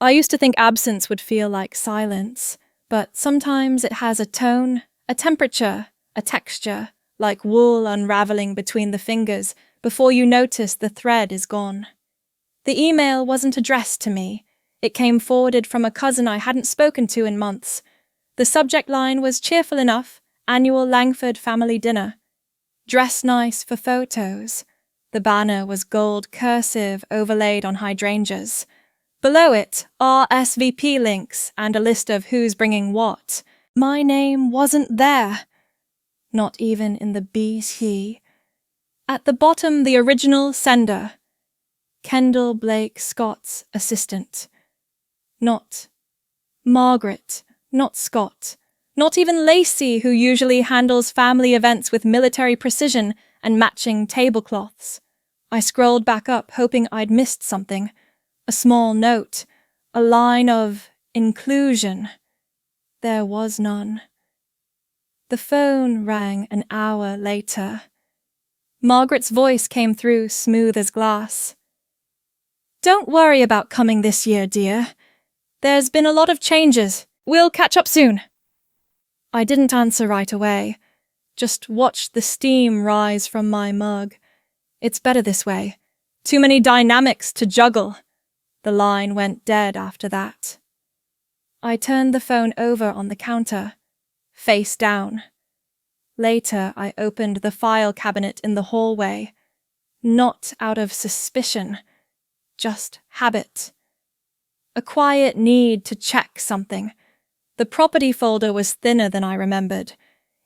I used to think absence would feel like silence, but sometimes it has a tone, a temperature, a texture, like wool unraveling between the fingers before you notice the thread is gone. The email wasn't addressed to me. It came forwarded from a cousin I hadn't spoken to in months. The subject line was cheerful enough, annual Langford family dinner. Dress nice for photos. The banner was gold cursive overlaid on hydrangeas. Below it, RSVP links and a list of who's bringing what. My name wasn't there. Not even in the BC. At the bottom, the original sender. Kendall Blake Scott's assistant. Not Margaret, not Scott. Not even Lacey, who usually handles family events with military precision and matching tablecloths. I scrolled back up, hoping I'd missed something. A small note, a line of inclusion. There was none. The phone rang an hour later. Margaret's voice came through smooth as glass. Don't worry about coming this year, dear. There's been a lot of changes. We'll catch up soon. I didn't answer right away. Just watched the steam rise from my mug. It's better this way. Too many dynamics to juggle. The line went dead after that. I turned the phone over on the counter, face down. Later, I opened the file cabinet in the hallway. Not out of suspicion, just habit. A quiet need to check something. The property folder was thinner than I remembered.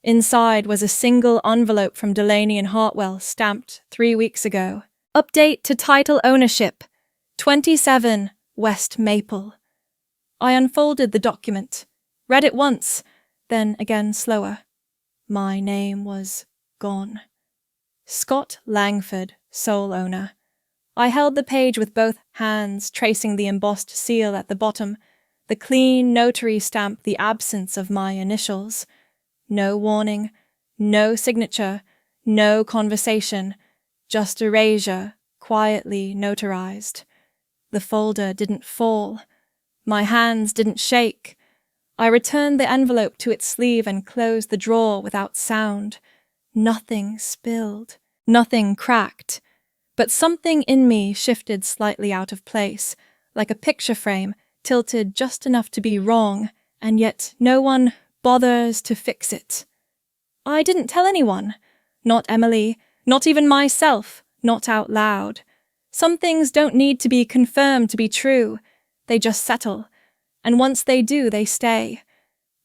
Inside was a single envelope from Delaney and Hartwell stamped 3 weeks ago. Update to title ownership, 27 West Maple. I unfolded the document, read it once, then again slower. My name was gone. Scott Langford, sole owner. I held the page with both hands, tracing the embossed seal at the bottom, the clean notary stamp, the absence of my initials. No warning, no signature, no conversation, just erasure, quietly notarized. The folder didn't fall. My hands didn't shake. I returned the envelope to its sleeve and closed the drawer without sound. Nothing spilled, nothing cracked. But something in me shifted slightly out of place, like a picture frame tilted just enough to be wrong, and yet no one bothers to fix it. I didn't tell anyone. Not Emily, not even myself, not out loud. Some things don't need to be confirmed to be true. They just settle. And once they do, they stay.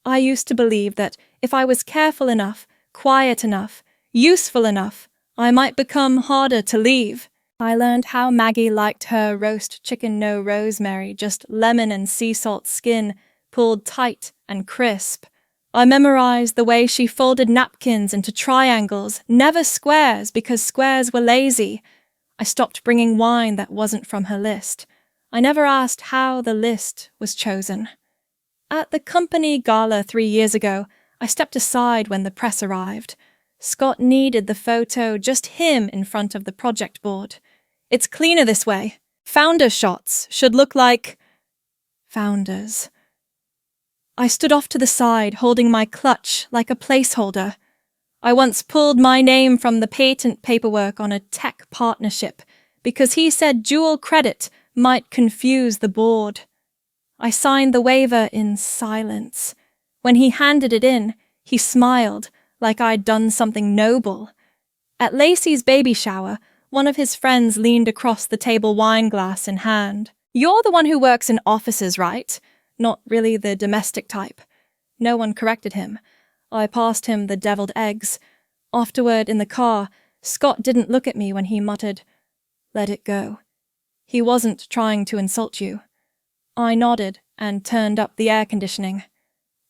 I used to believe that if I was careful enough, quiet enough, useful enough, I might become harder to leave. I learned how Maggie liked her roast chicken no rosemary, just lemon and sea salt skin, pulled tight and crisp. I memorized the way she folded napkins into triangles, never squares, because squares were lazy. I stopped bringing wine that wasn't from her list. I never asked how the list was chosen. At the company gala 3 years ago, I stepped aside when the press arrived. Scott needed the photo, just him in front of the project board. It's cleaner this way. Founder shots should look like founders. I stood off to the side, holding my clutch like a placeholder. I once pulled my name from the patent paperwork on a tech partnership because he said dual credit might confuse the board. I signed the waiver in silence. When he handed it in, he smiled like I'd done something noble. At Lacey's baby shower, one of his friends leaned across the table, wine glass in hand. You're the one who works in offices, right? Not really the domestic type. No one corrected him. I passed him the deviled eggs. Afterward, in the car, Scott didn't look at me when he muttered, "Let it go." He wasn't trying to insult you. I nodded and turned up the air conditioning.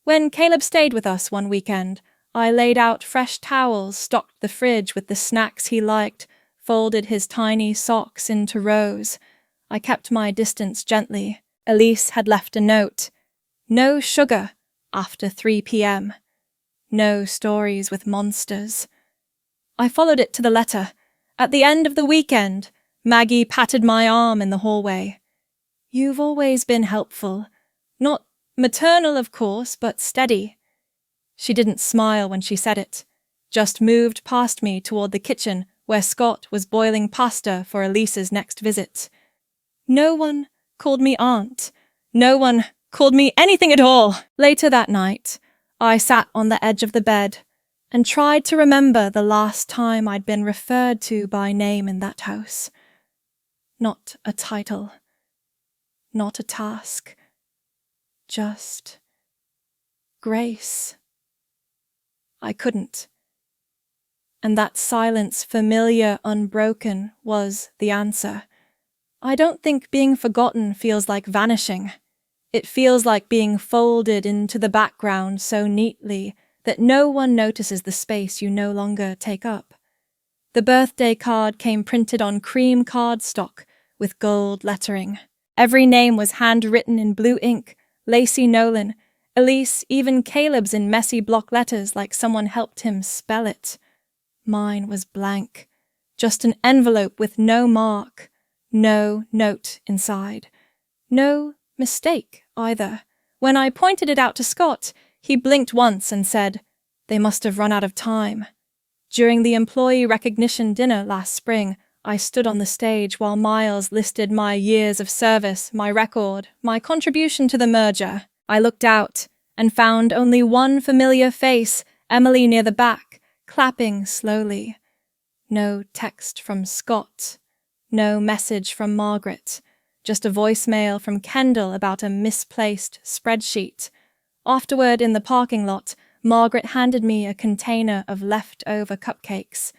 When Caleb stayed with us one weekend, I laid out fresh towels, stocked the fridge with the snacks he liked, folded his tiny socks into rows. I kept my distance gently. Elise had left a note. No sugar after 3 p.m. No stories with monsters. I followed it to the letter. At the end of the weekend, Maggie patted my arm in the hallway. You've always been helpful. Not maternal, of course, but steady. She didn't smile when she said it, just moved past me toward the kitchen where Scott was boiling pasta for Elise's next visit. No one called me aunt. No one called me anything at all. Later that night, I sat on the edge of the bed and tried to remember the last time I'd been referred to by name in that house. Not a title. Not a task. Just Grace. I couldn't. And that silence, familiar, unbroken, was the answer. I don't think being forgotten feels like vanishing. It feels like being folded into the background so neatly that no one notices the space you no longer take up. The birthday card came printed on cream cardstock with gold lettering. Every name was handwritten in blue ink, Lacey Nolan, Elise, even Caleb's in messy block letters like someone helped him spell it. Mine was blank, just an envelope with no mark, no note inside. No mistake, either. When I pointed it out to Scott, he blinked once and said, "They must have run out of time." During the employee recognition dinner last spring, I stood on the stage while Miles listed my years of service, my record, my contribution to the merger. I looked out and found only one familiar face, Emily near the back, clapping slowly. No text from Scott. No message from Margaret. Just a voicemail from Kendall about a misplaced spreadsheet. Afterward, in the parking lot, Margaret handed me a container of leftover cupcakes.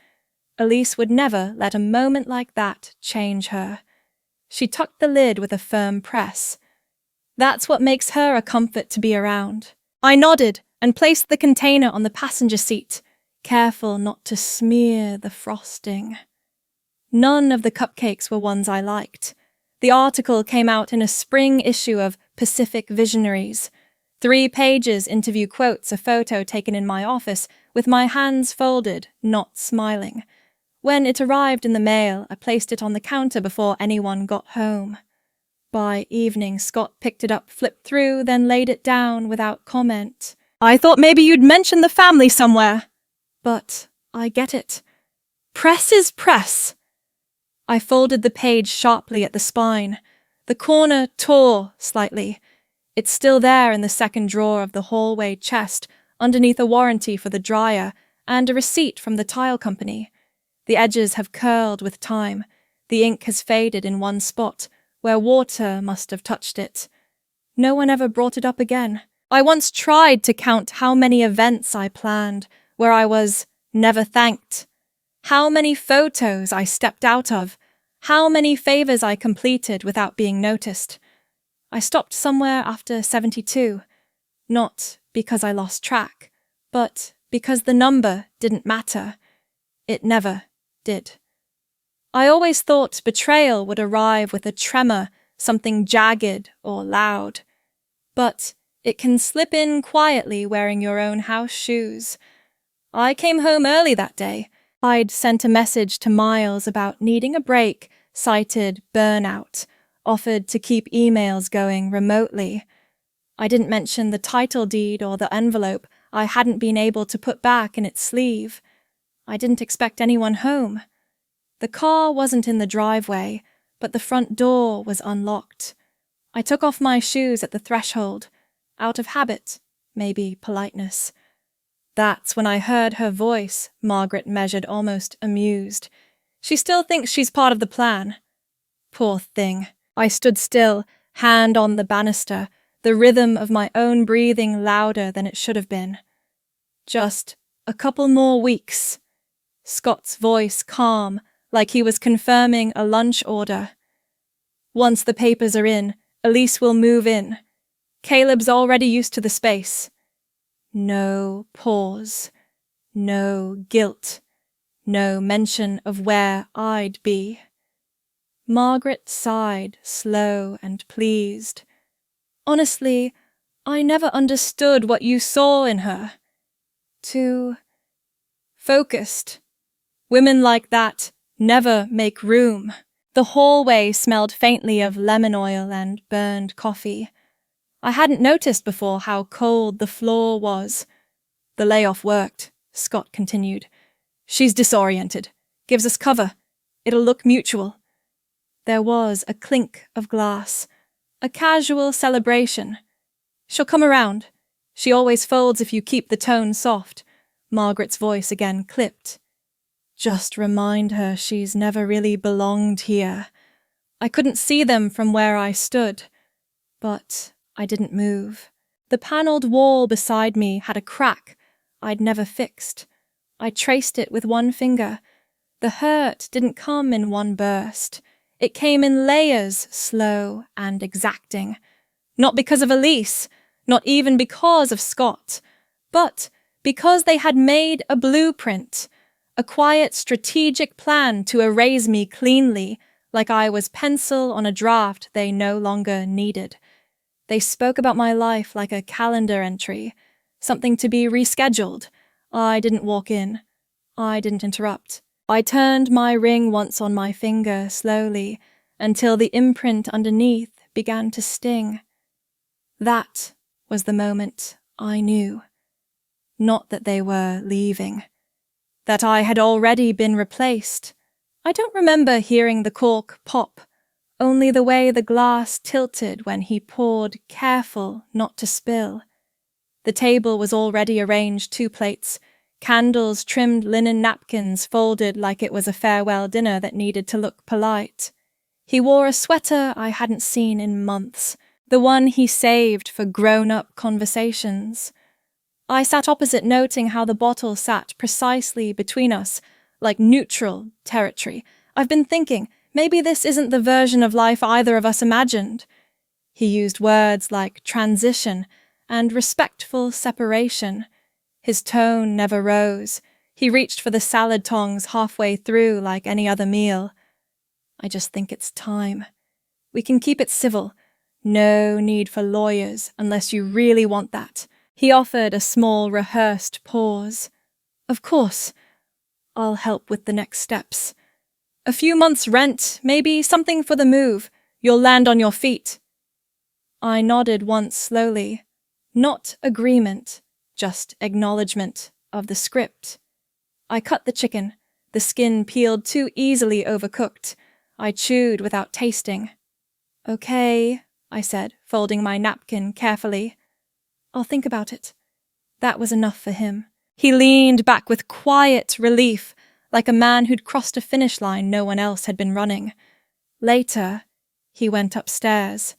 Elise would never let a moment like that change her. She tucked the lid with a firm press. That's what makes her a comfort to be around. I nodded and placed the container on the passenger seat, careful not to smear the frosting. None of the cupcakes were ones I liked. The article came out in a spring issue of Pacific Visionaries. 3 pages interview quotes a photo taken in my office with my hands folded, not smiling. When it arrived in the mail, I placed it on the counter before anyone got home. By evening, Scott picked it up, flipped through, then laid it down without comment. "I thought maybe you'd mention the family somewhere." But I get it. Press is press. I folded the page sharply at the spine. The corner tore slightly. It's still there in the second drawer of the hallway chest, underneath a warranty for the dryer and a receipt from the tile company. The edges have curled with time. The ink has faded in one spot, where water must have touched it. No one ever brought it up again. I once tried to count how many events I planned, where I was never thanked. How many photos I stepped out of. How many favors I completed without being noticed. I stopped somewhere after 72. Not because I lost track, but because the number didn't matter. It never did. I always thought betrayal would arrive with a tremor, something jagged or loud. But it can slip in quietly wearing your own house shoes. I came home early that day. I'd sent a message to Miles about needing a break, cited burnout, offered to keep emails going remotely. I didn't mention the title deed or the envelope I hadn't been able to put back in its sleeve. I didn't expect anyone home. The car wasn't in the driveway, but the front door was unlocked. I took off my shoes at the threshold, out of habit, maybe politeness. That's when I heard her voice, Margaret measured, almost amused. She still thinks she's part of the plan. Poor thing. I stood still, hand on the banister, the rhythm of my own breathing louder than it should have been. Just a couple more weeks. Scott's voice calm, like he was confirming a lunch order. Once the papers are in, Elise will move in. Caleb's already used to the space. No pause. No guilt. No mention of where I'd be. Margaret sighed, slow and pleased. Honestly, I never understood what you saw in her. Too focused. Women like that never make room. The hallway smelled faintly of lemon oil and burned coffee. I hadn't noticed before how cold the floor was. The layoff worked, Scott continued. She's disoriented. Gives us cover. It'll look mutual. There was a clink of glass. A casual celebration. She'll come around. She always folds if you keep the tone soft. Margaret's voice again clipped. Just remind her she's never really belonged here. I couldn't see them from where I stood, but I didn't move. The panelled wall beside me had a crack I'd never fixed. I traced it with one finger. The hurt didn't come in one burst. It came in layers, slow and exacting. Not because of Elise, not even because of Scott, but because they had made a blueprint, a quiet, strategic plan to erase me cleanly, like I was pencil on a draft they no longer needed. They spoke about my life like a calendar entry, something to be rescheduled. I didn't walk in. I didn't interrupt. I turned my ring once on my finger slowly until the imprint underneath began to sting. That was the moment I knew. Not that they were leaving. That I had already been replaced. I don't remember hearing the cork pop, only the way the glass tilted when he poured, careful not to spill. The table was already arranged 2 plates, candles, trimmed linen napkins folded like it was a farewell dinner that needed to look polite. He wore a sweater I hadn't seen in months, the one he saved for grown-up conversations. I sat opposite, noting how the bottle sat precisely between us, like neutral territory. I've been thinking, maybe this isn't the version of life either of us imagined. He used words like transition and respectful separation. His tone never rose. He reached for the salad tongs halfway through like any other meal. I just think it's time. We can keep it civil. No need for lawyers unless you really want that. He offered a small, rehearsed pause. Of course. I'll help with the next steps. A few months' rent, maybe something for the move. You'll land on your feet. I nodded once slowly. Not agreement, just acknowledgement of the script. I cut the chicken. The skin peeled too easily overcooked. I chewed without tasting. Okay, I said, folding my napkin carefully. I'll think about it. That was enough for him. He leaned back with quiet relief, like a man who'd crossed a finish line no one else had been running. Later, he went upstairs.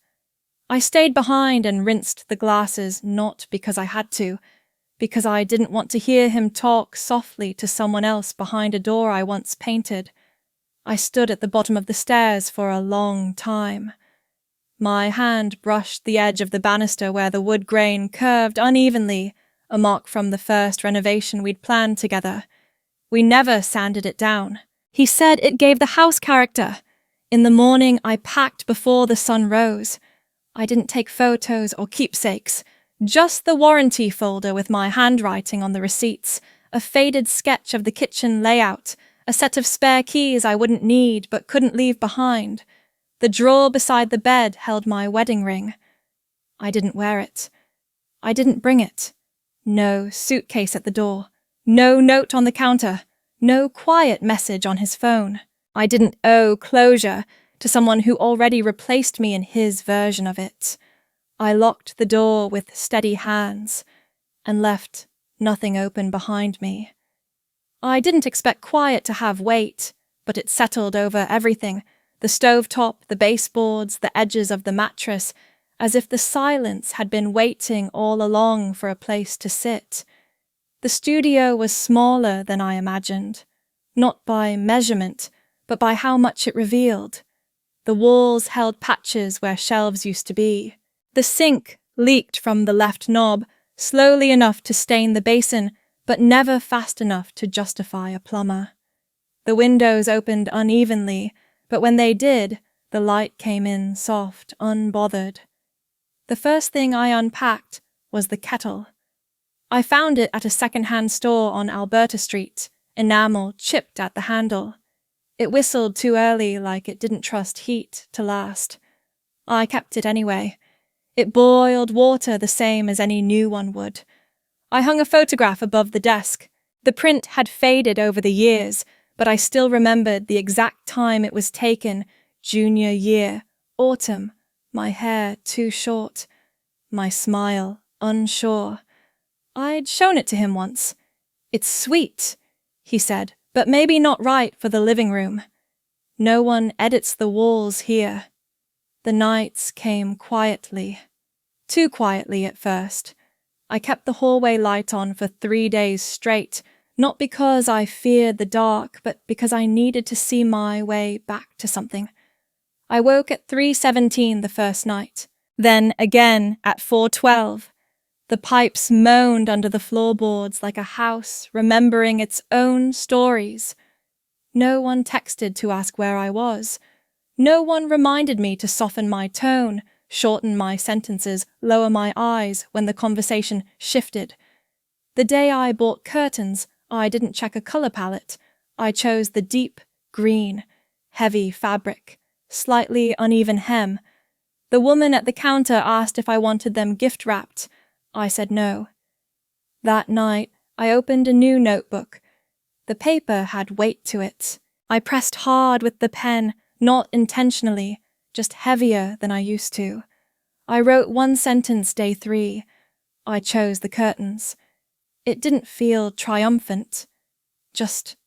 I stayed behind and rinsed the glasses, not because I had to, because I didn't want to hear him talk softly to someone else behind a door I once painted. I stood at the bottom of the stairs for a long time. My hand brushed the edge of the banister where the wood grain curved unevenly, a mark from the first renovation we'd planned together. We never sanded it down. He said it gave the house character. In the morning, I packed before the sun rose. I didn't take photos or keepsakes, just the warranty folder with my handwriting on the receipts, a faded sketch of the kitchen layout, a set of spare keys I wouldn't need but couldn't leave behind. The drawer beside the bed held my wedding ring. I didn't wear it. I didn't bring it. No suitcase at the door. No note on the counter. No quiet message on his phone. I didn't owe closure to someone who already replaced me in his version of it. I locked the door with steady hands and left nothing open behind me. I didn't expect quiet to have weight, but it settled over everything. The stovetop, the baseboards, the edges of the mattress, as if the silence had been waiting all along for a place to sit. The studio was smaller than I imagined, not by measurement, but by how much it revealed. The walls held patches where shelves used to be. The sink leaked from the left knob, slowly enough to stain the basin, but never fast enough to justify a plumber. The windows opened unevenly, but when they did, the light came in soft, unbothered. The first thing I unpacked was the kettle. I found it at a second-hand store on Alberta Street, enamel chipped at the handle. It whistled too early, like it didn't trust heat to last. I kept it anyway. It boiled water the same as any new one would. I hung a photograph above the desk. The print had faded over the years, but I still remembered the exact time it was taken, junior year, autumn, my hair too short, my smile unsure. I'd shown it to him once. "It's sweet," he said, "but maybe not right for the living room. No one edits the walls here." The nights came quietly. Too quietly at first. I kept the hallway light on for 3 days straight, not because I feared the dark, but because I needed to see my way back to something. I woke at 3:17 the first night, then again at 4:12. The pipes moaned under the floorboards like a house remembering its own stories. No one texted to ask where I was. No one reminded me to soften my tone, shorten my sentences, lower my eyes when the conversation shifted. The day I bought curtains, I didn't check a color palette. I chose the deep green, heavy fabric, slightly uneven hem. The woman at the counter asked if I wanted them gift-wrapped. I said no. That night, I opened a new notebook. The paper had weight to it. I pressed hard with the pen, not intentionally, just heavier than I used to. I wrote one sentence day 3. I chose the curtains. It didn't feel triumphant, just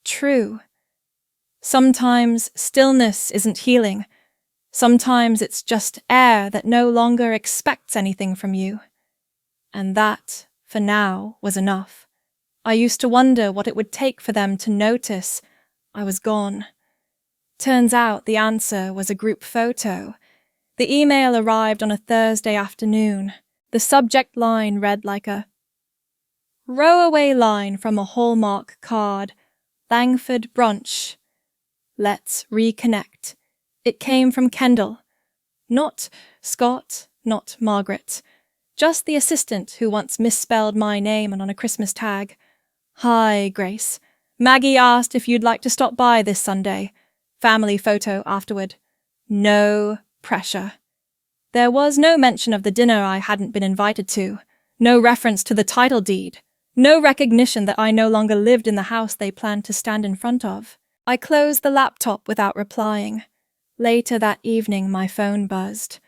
true. Sometimes stillness isn't healing. Sometimes it's just air that no longer expects anything from you. And that, for now, was enough. I used to wonder what it would take for them to notice I was gone. Turns out the answer was a group photo. The email arrived on a Thursday afternoon. The subject line read like a throwaway line from a Hallmark card. Langford brunch. Let's reconnect. It came from Kendall. Not Scott, not Margaret. Just the assistant who once misspelled my name on a Christmas tag. "Hi, Grace. Maggie asked if you'd like to stop by this Sunday. Family photo afterward. No pressure." There was no mention of the dinner I hadn't been invited to. No reference to the title deed. No recognition that I no longer lived in the house they planned to stand in front of. I closed the laptop without replying. Later that evening, my phone buzzed.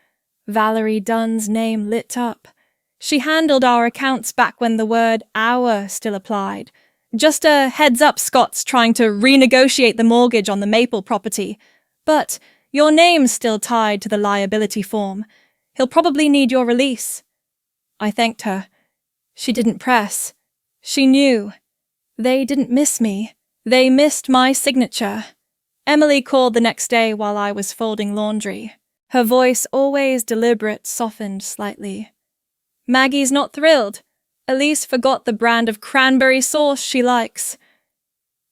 Valerie Dunn's name lit up. She handled our accounts back when the word "our" still applied. "Just a heads up, Scott's trying to renegotiate the mortgage on the Maple property. But your name's still tied to the liability form. He'll probably need your release." I thanked her. She didn't press. She knew. They didn't miss me. They missed my signature. Emily called the next day while I was folding laundry. Her voice, always deliberate, softened slightly. "Maggie's not thrilled. Elise forgot the brand of cranberry sauce she likes."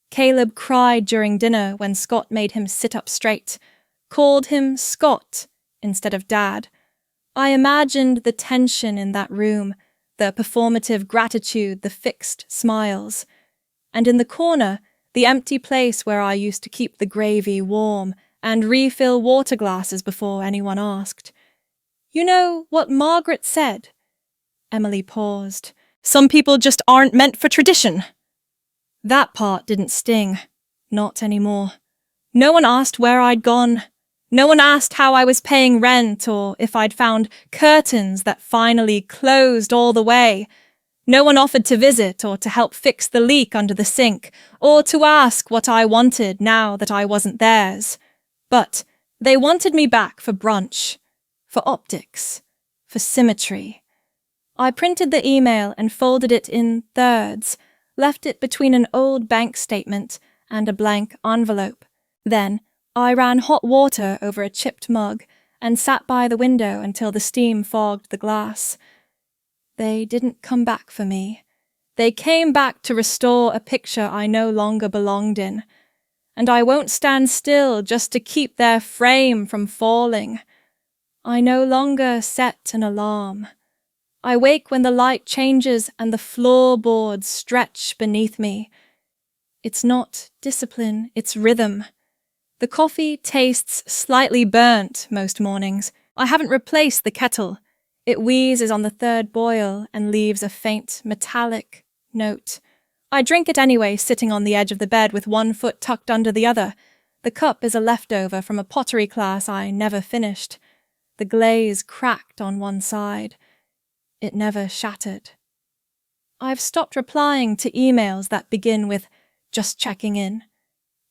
Caleb cried during dinner when Scott made him sit up straight, called him Scott instead of Dad. I imagined the tension in that room, the performative gratitude, the fixed smiles. And in the corner, the empty place where I used to keep the gravy warm and refill water glasses before anyone asked. "You know what Margaret said?" Emily paused. "Some people just aren't meant for tradition." That part didn't sting. Not anymore. No one asked where I'd gone. No one asked how I was paying rent or if I'd found curtains that finally closed all the way. No one offered to visit or to help fix the leak under the sink or to ask what I wanted now that I wasn't theirs. But they wanted me back for brunch, for optics, for symmetry. I printed the email and folded it in thirds, left it between an old bank statement and a blank envelope. Then I ran hot water over a chipped mug and sat by the window until the steam fogged the glass. They didn't come back for me. They came back to restore a picture I no longer belonged in. And I won't stand still just to keep their frame from falling. I no longer set an alarm. I wake when the light changes and the floorboards stretch beneath me. It's not discipline, it's rhythm. The coffee tastes slightly burnt most mornings. I haven't replaced the kettle. It wheezes on the third boil and leaves a faint, metallic note. I drink it anyway, sitting on the edge of the bed with one foot tucked under the other. The cup is a leftover from a pottery class I never finished. The glaze cracked on one side. It never shattered. I've stopped replying to emails that begin with "just checking in."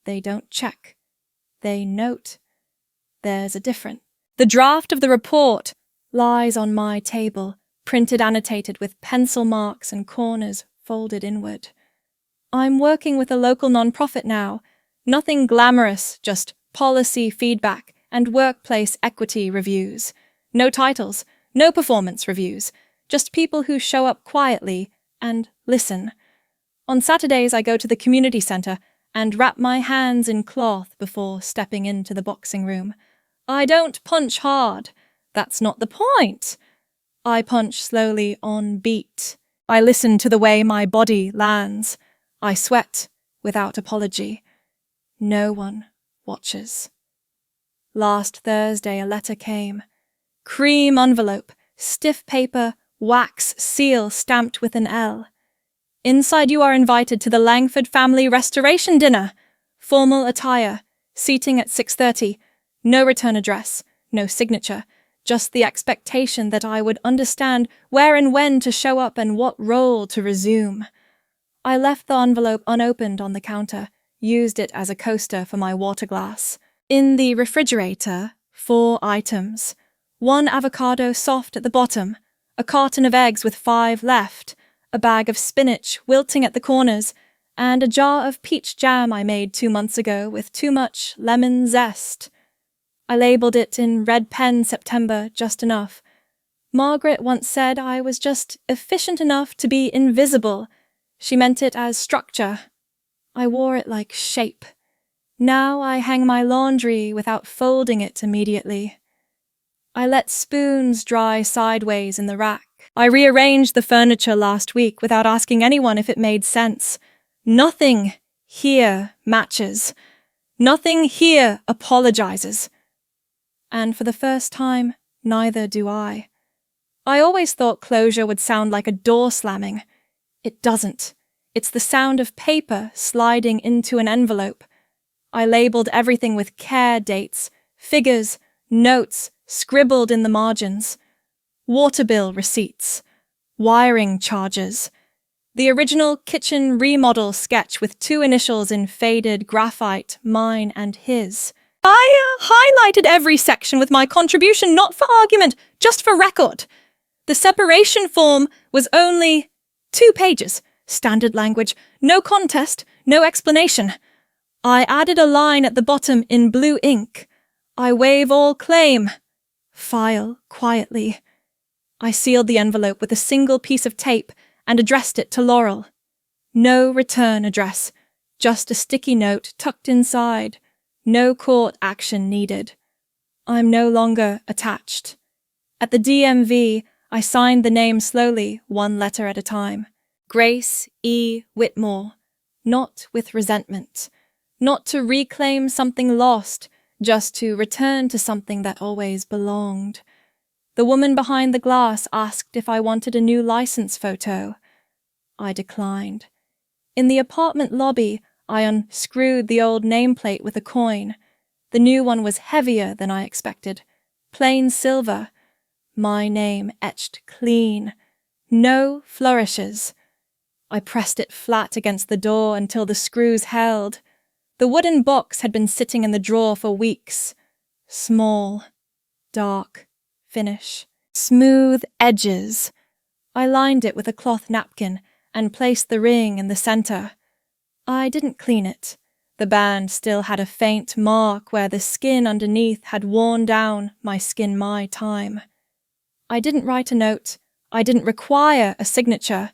They don't check. They note. There's a difference. The draft of the report lies on my table, printed annotated with pencil marks and corners folded inward. I'm working with a local nonprofit now. Nothing glamorous, just policy feedback and workplace equity reviews. No titles, no performance reviews, just people who show up quietly and listen. On Saturdays I go to the community centre and wrap my hands in cloth before stepping into the boxing room. I don't punch hard. That's not the point. I punch slowly on beat. I listen to the way my body lands. I sweat without apology. No one watches. Last Thursday a letter came. Cream envelope, stiff paper, wax seal stamped with an L. Inside you are invited to the Langford family restoration dinner. Formal attire, seating at 6:30. No return address, no signature, just the expectation that I would understand where and when to show up and what role to resume. I left the envelope unopened on the counter, used it as a coaster for my water glass. In the refrigerator, 4 items. 1 avocado soft at the bottom, a carton of eggs with 5 left, a bag of spinach wilting at the corners, and a jar of peach jam I made 2 months ago with too much lemon zest. I labelled it in red pen September just enough. Margaret once said I was just efficient enough to be invisible. She meant it as structure. I wore it like shape. Now I hang my laundry without folding it immediately. I let spoons dry sideways in the rack. I rearranged the furniture last week without asking anyone if it made sense. Nothing here matches. Nothing here apologizes. And for the first time, neither do I. I always thought closure would sound like a door slamming. It doesn't. It's the sound of paper sliding into an envelope. I labelled everything with care dates, figures, notes, scribbled in the margins. Water bill receipts. Wiring charges. The original kitchen remodel sketch with 2 initials in faded graphite, mine and his. I highlighted every section with my contribution, not for argument, just for record. The separation form was only 2 pages, standard language, no contest, no explanation. I added a line at the bottom in blue ink. I waive all claim. File quietly. I sealed the envelope with a single piece of tape and addressed it to Laurel. No return address, just a sticky note tucked inside. No court action needed. I'm no longer attached. At the DMV, I signed the name slowly, 1 letter at a time. Grace E. Whitmore. Not with resentment. Not to reclaim something lost, just to return to something that always belonged. The woman behind the glass asked if I wanted a new license photo. I declined. In the apartment lobby, I unscrewed the old nameplate with a coin. The new one was heavier than I expected. Plain silver. My name etched clean. No flourishes. I pressed it flat against the door until the screws held. The wooden box had been sitting in the drawer for weeks. Small. Dark. Finish. Smooth edges. I lined it with a cloth napkin and placed the ring in the center. I didn't clean it. The band still had a faint mark where the skin underneath had worn down my skin my time. I didn't write a note. I didn't require a signature.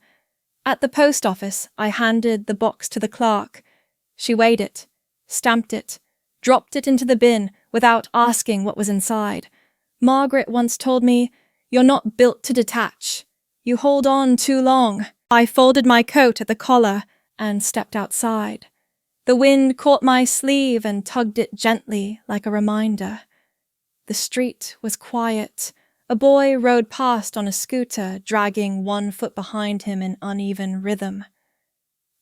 At the post office, I handed the box to the clerk. She weighed it, stamped it, dropped it into the bin without asking what was inside. Margaret once told me, "You're not built to detach. You hold on too long." I folded my coat at the collar and stepped outside. The wind caught my sleeve and tugged it gently like a reminder. The street was quiet. A boy rode past on a scooter, dragging one foot behind him in uneven rhythm.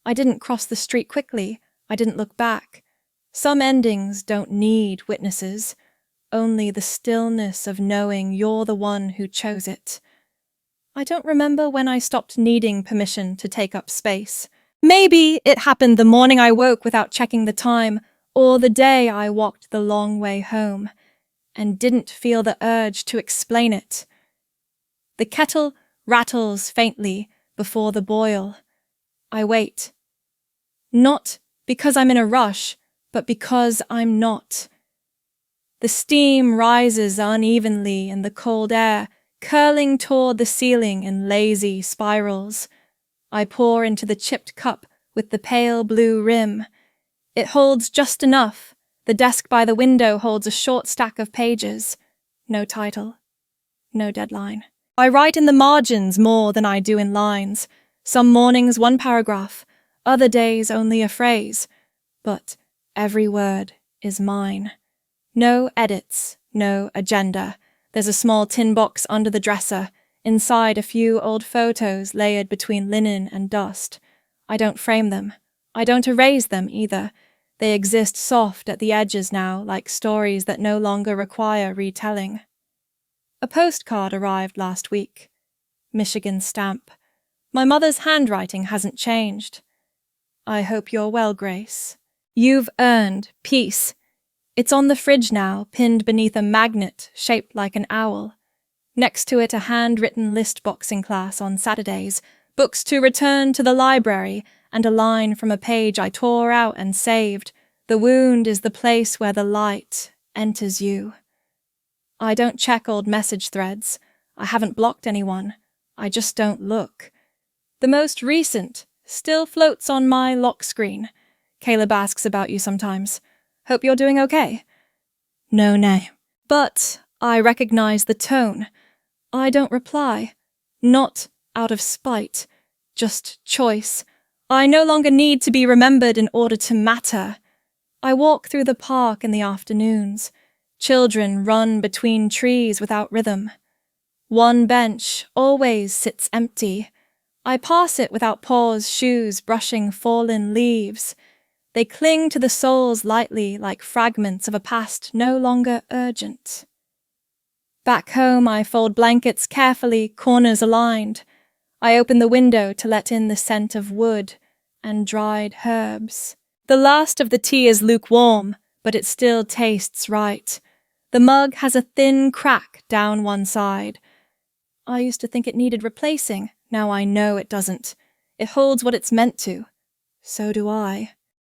I didn't cross the street quickly. I didn't look back. Some endings don't need witnesses, only the stillness of knowing you're the one who chose it. I don't remember when I stopped needing permission to take up space. Maybe it happened the morning I woke without checking the time, or the day I walked the long way home and didn't feel the urge to explain it. The kettle rattles faintly before the boil. I wait. Not because I'm in a rush, but because I'm not. The steam rises unevenly in the cold air, curling toward the ceiling in lazy spirals. I pour into the chipped cup with the pale blue rim. It holds just enough. The desk by the window holds a short stack of pages. No title. No deadline. I write in the margins more than I do in lines. Some mornings 1 paragraph, other days only a phrase. But every word is mine. No edits, no agenda. There's a small tin box under the dresser. Inside a few old photos layered between linen and dust. I don't frame them. I don't erase them either. They exist soft at the edges now, like stories that no longer require retelling. A postcard arrived last week. Michigan stamp. My mother's handwriting hasn't changed. I hope you're well, Grace. You've earned peace. It's on the fridge now, pinned beneath a magnet shaped like an owl. Next to it a handwritten list boxing class on Saturdays, books to return to the library, and a line from a page I tore out and saved. The wound is the place where the light enters you. I don't check old message threads. I haven't blocked anyone. I just don't look. The most recent still floats on my lock screen. Caleb asks about you sometimes. Hope you're doing okay. No name. But I recognize the tone. I don't reply. Not out of spite. Just choice. I no longer need to be remembered in order to matter. I walk through the park in the afternoons. Children run between trees without rhythm. One bench always sits empty. I pass it without paws, shoes brushing fallen leaves. They cling to the soles lightly like fragments of a past no longer urgent. Back home I fold blankets carefully, corners aligned. I open the window to let in the scent of wood and dried herbs. The last of the tea is lukewarm, but it still tastes right. The mug has a thin crack down one side. I used to think it needed replacing. Now I know it doesn't. It holds what it's meant to. So do I.